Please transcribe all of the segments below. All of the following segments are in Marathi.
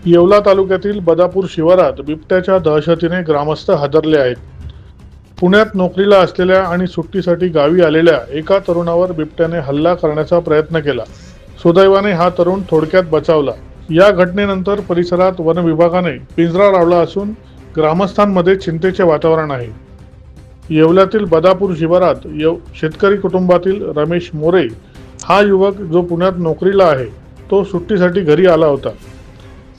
येवला तालुक्यातील बदापूर शिवारात बिबट्याच्या दहशतीने ग्रामस्थ हादरले आहेत. पुण्यात नोकरीला असलेल्या आणि सुट्टीसाठी गावी आलेल्या एका तरुणावर बिबट्याने हल्ला करण्याचा प्रयत्न केला. सुदैवाने हा तरुण थोडक्यात बचावला. या घटनेनंतर परिसरात वन विभागाने पिंजरा लावला असून ग्रामस्थांमध्ये चिंतेचे वातावरण आहे. येवल्यातील बदापूर शिवारात शेतकरी कुटुंबातील रमेश मोरे हा युवक जो पुण्यात नोकरीला आहे तो सुट्टीसाठी घरी आला होता.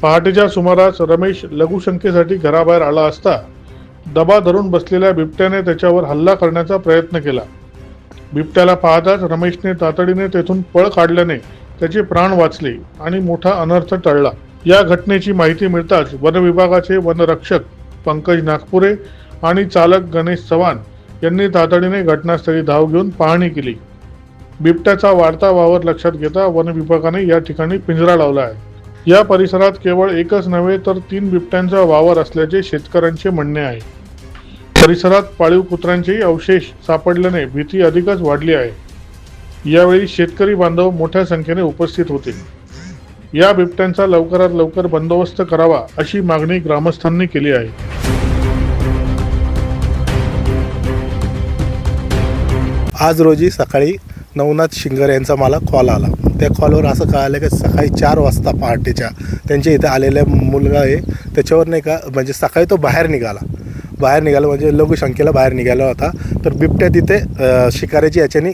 पहाटेच्या सुमारास रमेश लघुशंकेसाठी घराबाहेर आला असता दबा धरून बसलेल्या बिबट्याने त्याच्यावर हल्ला करण्याचा प्रयत्न केला. बिबट्याला पाहताच रमेशने तातडीने तेथून पळ काढल्याने त्याचे प्राण वाचले आणि मोठा अनर्थ टळला. या घटनेची माहिती मिळताच वन विभागाचे वनरक्षक पंकज नागपुरे आणि चालक गणेश चव्हाण यांनी तातडीने घटनास्थळी धाव घेऊन पाहणी केली. बिबट्याचा वाढता वावर लक्षात घेता वन विभागाने या ठिकाणी पिंजरा लावला आहे. या परिसरात केवळ एकच नव्हे तर 3 बिबट्यांचा वावर असल्याचे शेतकऱ्यांचे म्हणणे आहे. परिसरात पाळीव कुत्र्यांचेही अवशेष सापडल्याने भीती अधिकच वाढली आहे. यावेळी शेतकरी बांधव मोठ्या संख्येने उपस्थित होते. या बिबट्यांचा लवकरात लवकर बंदोबस्त करावा अशी मागणी ग्रामस्थांनी केली आहे. आज रोजी सकाळी नवनाथ शिंगर यांचा मला कॉल आला. त्या कॉलवर असं कळालं की सकाळी 4 वाजता पहाटेच्या त्यांच्या इथं आलेला मुलगा आहे त्याच्यावर नाही का म्हणजे सकाळी तो बाहेर निघाला म्हणजे लघुशंकेला बाहेर निघाला होता. तर बिबट्या तिथे शिकाऱ्याची याच्याने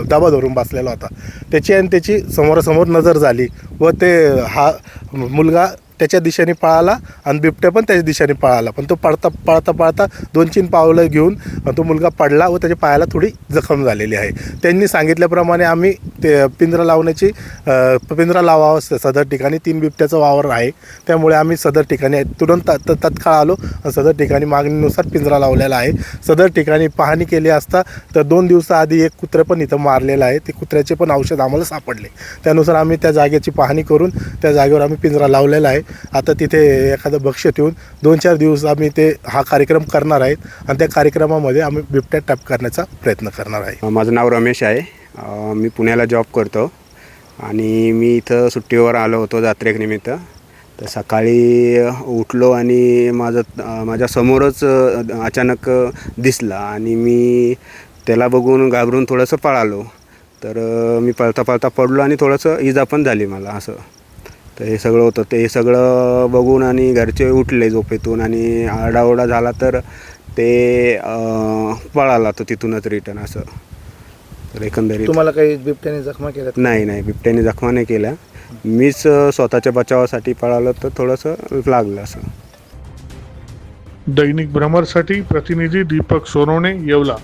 दाबा धरून बसलेला होता. त्याची आणि त्याची समोरासमोर नजर झाली व ते हा मुलगा त्याच्या दिशेने पळाला आणि बिबट्या पण त्याच्या दिशेने पळाला. पण तो पळता 2-3 पावलं घेऊन तो मुलगा पडला व त्याच्या पायाला थोडी जखम झालेली आहे. त्यांनी सांगितल्याप्रमाणे आम्ही ते पिंजरा लावावा सदर ठिकाणी 3 बिबट्याचा वावर आहे. त्यामुळे आम्ही सदर ठिकाणी तुरंत तत्काळ आलो. सदर ठिकाणी मागणीनुसार पिंजरा लावलेला आहे. सदर ठिकाणी पाहणी केली असता तर 2 दिवसाआधी एक कुत्रे पण इथं मारलेलं आहे. ते कुत्र्याचे पण औषध आम्हाला सापडले. त्यानुसार आम्ही त्या जागेची पाहणी करून त्या जागेवर आम्ही पिंजरा लावलेला आहे. आता तिथे एखादं बक्ष ठेवून 2-4 दिवस आम्ही हा कार्यक्रम करणार आहेत आणि त्या कार्यक्रमामध्ये आम्ही बिबट्या टॅप करण्याचा प्रयत्न करणार आहे. माझं नाव रमेश आहे. मी पुण्याला जॉब करतो आणि मी इथं सुट्टीवर आलो होतो जत्रेनिमित्त. तर सकाळी उठलो आणि माझ्या समोरच अचानक दिसला आणि मी त्याला बघून घाबरून थोडंसं पळालो. तर मी पळता पडलो आणि थोडंसं इजा पण झाली मला असं. तर हे सगळं होतं. ते सगळं बघून आणि घरचे उठले झोपेतून आणि आरडाओरडा झाला तर ते पळाला तो तिथूनच रिटर्न असं. तर एकंदरीत तुम्हाला काही बिबट्याने जखमा केल्या? नाही, बिबट्याने जखमा नाही केल्या. मीच स्वतःच्या बचावासाठी पळालो तर थोडंसं लागलं असं. दैनिक भ्रमरसाठी प्रतिनिधी दीपक सोनवणे, येवला.